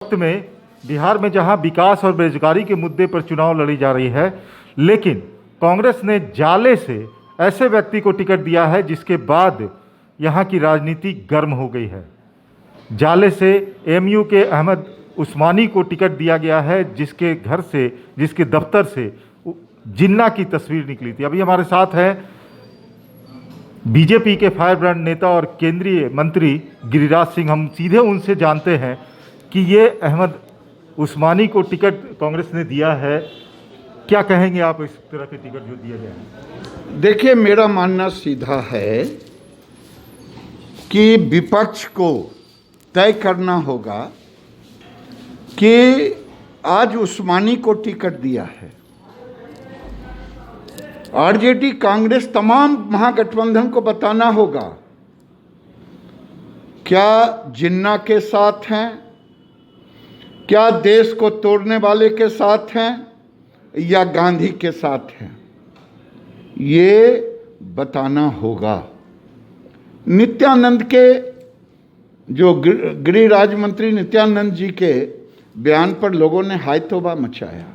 वक्त में बिहार में जहां विकास और बेरोजगारी के मुद्दे पर चुनाव लड़ी जा रही है, लेकिन कांग्रेस ने जाले से ऐसे व्यक्ति को टिकट दिया है जिसके बाद यहां की राजनीति गर्म हो गई है। जाले से एमयू के अहमद उस्मानी को टिकट दिया गया है, जिसके घर से, जिसके दफ्तर से जिन्ना की तस्वीर निकली थी। अभी हमारे साथ है बीजेपी के फायर ब्रांड नेता और केंद्रीय मंत्री गिरिराज सिंह। हम सीधे उनसे जानते हैं कि ये अहमद उस्मानी को टिकट कांग्रेस ने दिया है, क्या कहेंगे आप इस तरह के टिकट जो दिया गया है? देखिए, मेरा मानना सीधा है कि विपक्ष को तय करना होगा कि आज उस्मानी को टिकट दिया है। आरजेडी कांग्रेस तमाम महागठबंधन को बताना होगा, क्या जिन्ना के साथ हैं, क्या देश को तोड़ने वाले के साथ हैं या गांधी के साथ हैं, ये बताना होगा। नित्यानंद के जो गृह राज्य मंत्री नित्यानंद जी के बयान पर लोगों ने हाय तौबा मचाया।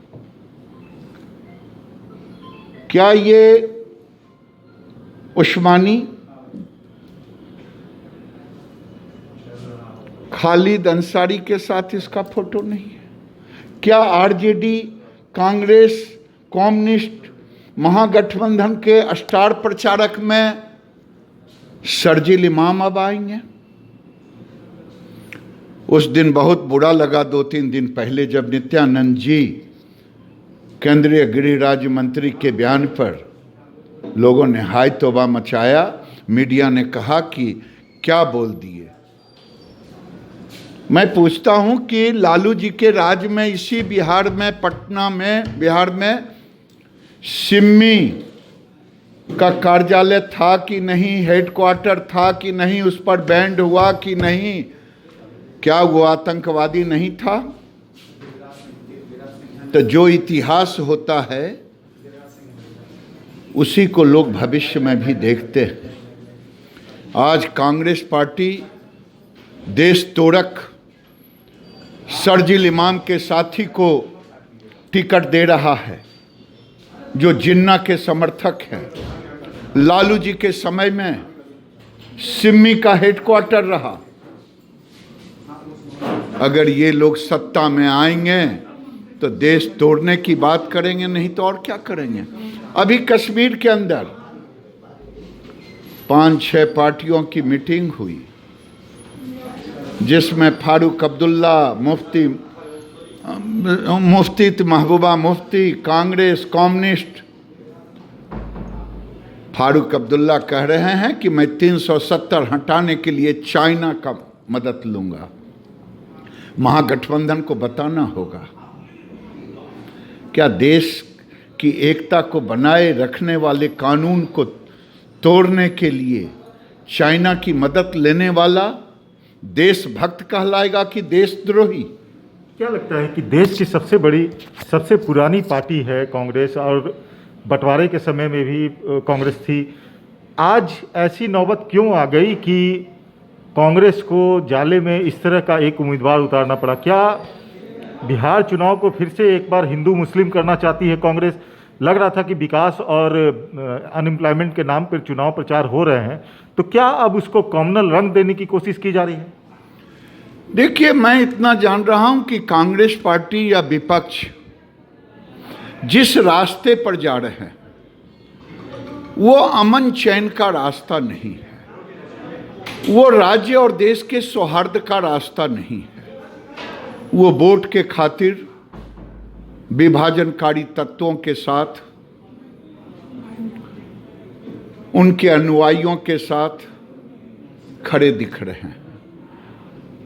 क्या ये उस्मानी खालिद अंसारी के साथ इसका फोटो नहीं है? क्या आरजेडी कांग्रेस कम्युनिस्ट महागठबंधन के स्टार प्रचारक में शर्जील इमाम अब आएंगे? उस दिन बहुत बुरा लगा 2-3 दिन पहले जब नित्यानंद जी केंद्रीय गृह राज्य मंत्री के बयान पर लोगों ने हाय तौबा मचाया। मीडिया ने कहा कि क्या बोल दिए। मैं पूछता हूं कि लालू जी के राज में, इसी बिहार में, पटना में, बिहार में सिम्मी का कार्यालय था कि नहीं, हेडक्वार्टर था कि नहीं, उस पर बैंड हुआ कि नहीं, क्या वो आतंकवादी नहीं था? तो जो इतिहास होता है उसी को लोग भविष्य में भी देखते हैं। आज कांग्रेस पार्टी देश तोड़क शर्जील इमाम के साथी को टिकट दे रहा है, जो जिन्ना के समर्थक हैं। लालू जी के समय में सिम्मी का हेडक्वार्टर रहा। अगर ये लोग सत्ता में आएंगे तो देश तोड़ने की बात करेंगे, नहीं तो और क्या करेंगे। अभी कश्मीर के अंदर 5-6 पार्टियों की मीटिंग हुई, जिसमें फारूक अब्दुल्ला, मुफ्ती महबूबा मुफ्ती, कांग्रेस, कम्युनिस्ट। फारूक अब्दुल्ला कह रहे हैं कि मैं 370 हटाने के लिए चाइना का मदद लूंगा। महागठबंधन को बताना होगा, क्या देश की एकता को बनाए रखने वाले कानून को तोड़ने के लिए चाइना की मदद लेने वाला देशभक्त कहलाएगा कि देशद्रोही? क्या लगता है कि देश की सबसे बड़ी, सबसे पुरानी पार्टी है कांग्रेस, और बंटवारे के समय में भी कांग्रेस थी, आज ऐसी नौबत क्यों आ गई कि कांग्रेस को जाले में इस तरह का एक उम्मीदवार उतारना पड़ा? क्या बिहार चुनाव को फिर से एक बार हिंदू मुस्लिम करना चाहती है कांग्रेस? लग रहा था कि विकास और अनएम्प्लॉयमेंट के नाम पर चुनाव प्रचार हो रहे हैं, तो क्या अब उसको कॉमनल रंग देने की कोशिश की जा रही है? देखिए, मैं इतना जान रहा हूं कि कांग्रेस पार्टी या विपक्ष जिस रास्ते पर जा रहे हैं वो अमन चैन का रास्ता नहीं है, वो राज्य और देश के सौहार्द का रास्ता नहीं है। वो वोट के खातिर विभाजनकारी तत्वों के साथ, उनके अनुयायियों के साथ खड़े दिख रहे हैं।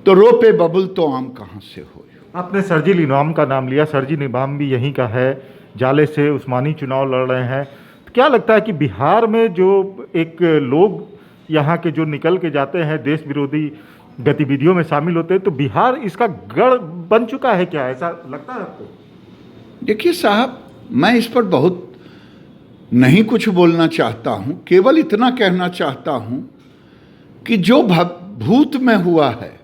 तो रोपे बबुल तो आम कहां से हो? आपने शर्जील इमाम का नाम लिया, शर्जील इमाम भी यहीं का है, जाले से उस्मानी चुनाव लड़ रहे हैं। तो क्या लगता है कि बिहार में जो एक लोग यहाँ के जो निकल के जाते हैं, देश विरोधी गतिविधियों में शामिल होते हैं, तो बिहार इसका गढ़ बन चुका है क्या? ऐसा लगता है आपको? देखिए साहब, मैं इस पर बहुत नहीं कुछ बोलना चाहता हूं, केवल इतना कहना चाहता हूं कि जो भूत में हुआ है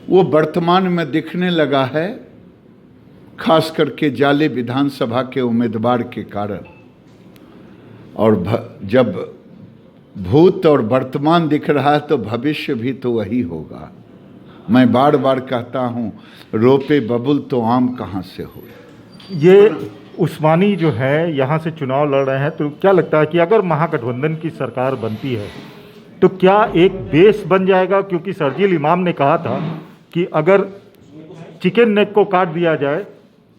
वो वर्तमान में दिखने लगा है, खास करके जाले विधानसभा के उम्मीदवार के कारण। और जब भूत और वर्तमान दिख रहा है तो भविष्य भी तो वही होगा। मैं बार बार कहता हूँ, रोपे बबुल तो आम कहाँ से हो। ये उस्मानी जो है यहाँ से चुनाव लड़ रहे हैं, तो क्या लगता है कि अगर महागठबंधन की सरकार बनती है तो क्या एक बेस बन जाएगा? क्योंकि शर्जील इमाम ने कहा था कि अगर चिकन नेक को काट दिया जाए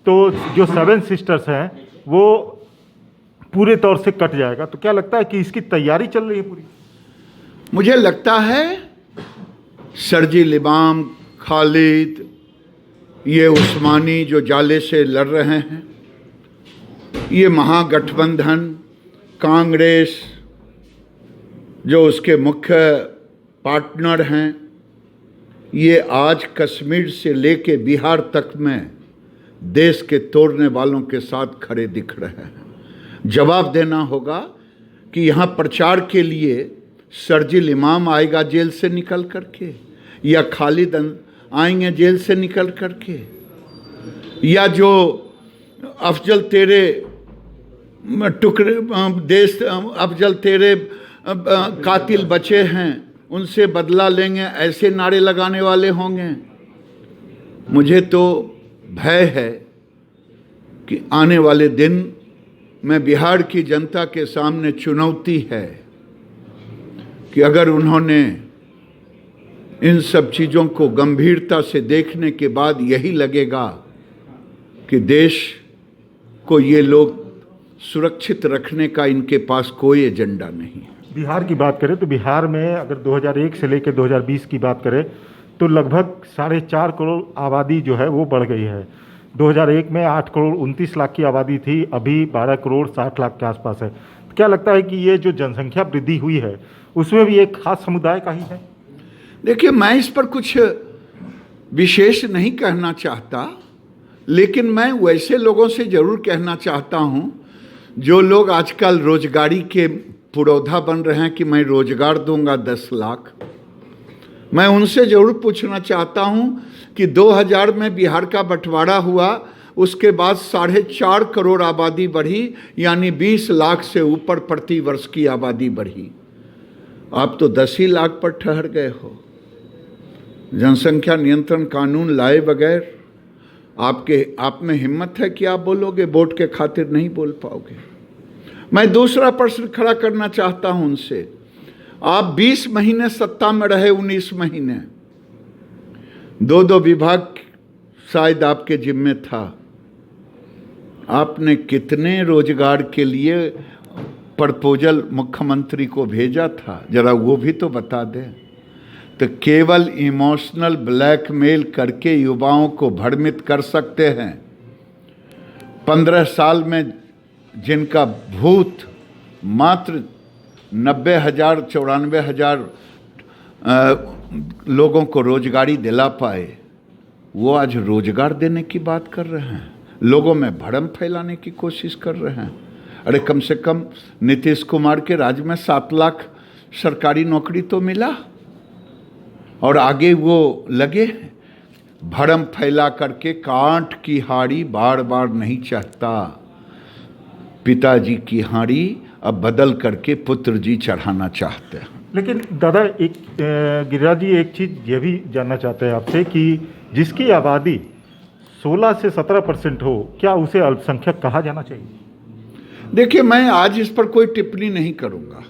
तो जो 7 सिस्टर्स हैं वो पूरे तौर से कट जाएगा। तो क्या लगता है कि इसकी तैयारी चल रही है पूरी? मुझे लगता है शर्जील इमाम, खालिद, ये उस्मानी जो जाले से लड़ रहे हैं, ये महागठबंधन, कांग्रेस जो उसके मुख्य पार्टनर हैं, ये आज कश्मीर से लेके बिहार तक में देश के तोड़ने वालों के साथ खड़े दिख रहे हैं। जवाब देना होगा कि यहाँ प्रचार के लिए शर्जील इमाम आएगा जेल से निकल करके, या खालिद आएंगे जेल से निकल करके, या जो अफजल तेरे टुकड़े देश अफजल तेरे कातिल बचे हैं उनसे बदला लेंगे, ऐसे नारे लगाने वाले होंगे। मुझे तो भय है कि आने वाले दिन में बिहार की जनता के सामने चुनौती है कि अगर उन्होंने इन सब चीज़ों को गंभीरता से देखने के बाद यही लगेगा कि देश को ये लोग सुरक्षित रखने का इनके पास कोई एजेंडा नहीं है। बिहार की बात करें तो बिहार में अगर 2001 से लेकर 2020 की बात करें तो लगभग 4.5 करोड़ आबादी जो है वो बढ़ गई है। 2001 में 8 करोड़ 29 लाख की आबादी थी, अभी 12 करोड़ 60 लाख के आसपास है। क्या लगता है कि ये जो जनसंख्या वृद्धि हुई है उसमें भी एक खास समुदाय का ही है? देखिए, मैं इस पर कुछ विशेष नहीं कहना चाहता, लेकिन मैं वैसे लोगों से ज़रूर कहना चाहता हूँ जो लोग आजकल रोजगारी के पुरोधा बन रहे हैं कि मैं रोजगार दूंगा 10 लाख। मैं उनसे ज़रूर पूछना चाहता हूँ कि 2000 में बिहार का बंटवारा हुआ, उसके बाद 4.5 करोड़ आबादी बढ़ी, यानी 20 लाख से ऊपर प्रति वर्ष की आबादी बढ़ी। आप तो 10 ही लाख पर ठहर गए हो। जनसंख्या नियंत्रण कानून लाए बगैर आप में हिम्मत है कि आप बोलोगे? वोट के खातिर नहीं बोल पाओगे। मैं दूसरा प्रश्न खड़ा करना चाहता हूं उनसे। आप 20 महीने सत्ता में रहे, 19 महीने, 2 विभाग शायद आपके जिम्मे था। आपने कितने रोजगार के लिए प्रपोजल मुख्यमंत्री को भेजा था, जरा वो भी तो बता दें। तो केवल इमोशनल ब्लैकमेल करके युवाओं को भ्रमित कर सकते हैं। 15 साल में जिनका भूत मात्र 90,000 94,000 लोगों को रोजगारी दिला पाए, वो आज रोजगार देने की बात कर रहे हैं, लोगों में भ्रम फैलाने की कोशिश कर रहे हैं। अरे कम से कम नीतीश कुमार के राज्य में 7 लाख सरकारी नौकरी तो मिला, और आगे वो लगे भरम फैला करके। कांट की हाड़ी बार बार नहीं चाहता, पिताजी की हाड़ी अब बदल करके पुत्र जी चढ़ाना चाहते हैं। लेकिन दादा, एक गिरिराज जी एक चीज़ ये भी जानना चाहते हैं आपसे कि जिसकी आबादी 16 से 17% हो, क्या उसे अल्पसंख्यक कहा जाना चाहिए? देखिए, मैं आज इस पर कोई टिप्पणी नहीं करूंगा।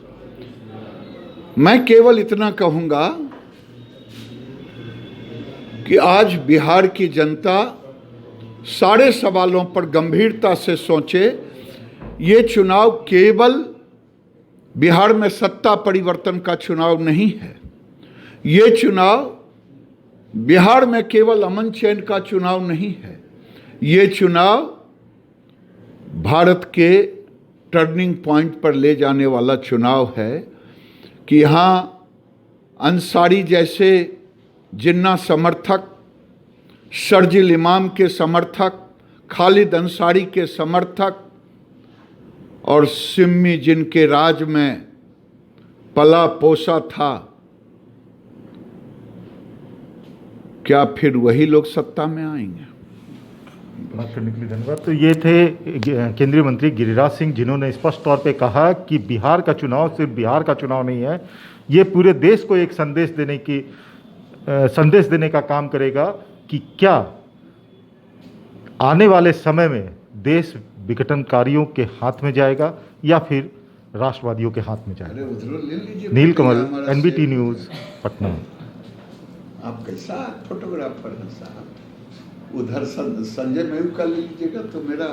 मैं केवल इतना कहूंगा कि आज बिहार की जनता सारे सवालों पर गंभीरता से सोचे। ये चुनाव केवल बिहार में सत्ता परिवर्तन का चुनाव नहीं है। ये चुनाव बिहार में केवल अमन चैन का चुनाव नहीं है। ये चुनाव भारत के टर्निंग पॉइंट पर ले जाने वाला चुनाव है कि यहाँ अंसारी जैसे जिन्ना समर्थक, शर्जील इमाम के समर्थक, खालिद अंसारी के समर्थक और सिम्मी जिनके राज में पला पोसा था क्या फिर वही लोग सत्ता में आएंगे? बात करने के लिए धन्यवाद। तो ये थे केंद्रीय मंत्री गिरिराज सिंह, जिन्होंने स्पष्ट तौर पे कहा कि बिहार का चुनाव सिर्फ बिहार का चुनाव नहीं है, ये पूरे देश को एक संदेश देने का काम करेगा कि क्या आने वाले समय में देश विघटनकारियों के हाथ में जाएगा या फिर राष्ट्रवादियों के हाथ में जाएगा। नीलकमल, NBT न्यूज़, पटना। आप कैसा फोटोग्राफर हैं साहब? उधर संजय मयूर का ले लीजिएगा तो मेरा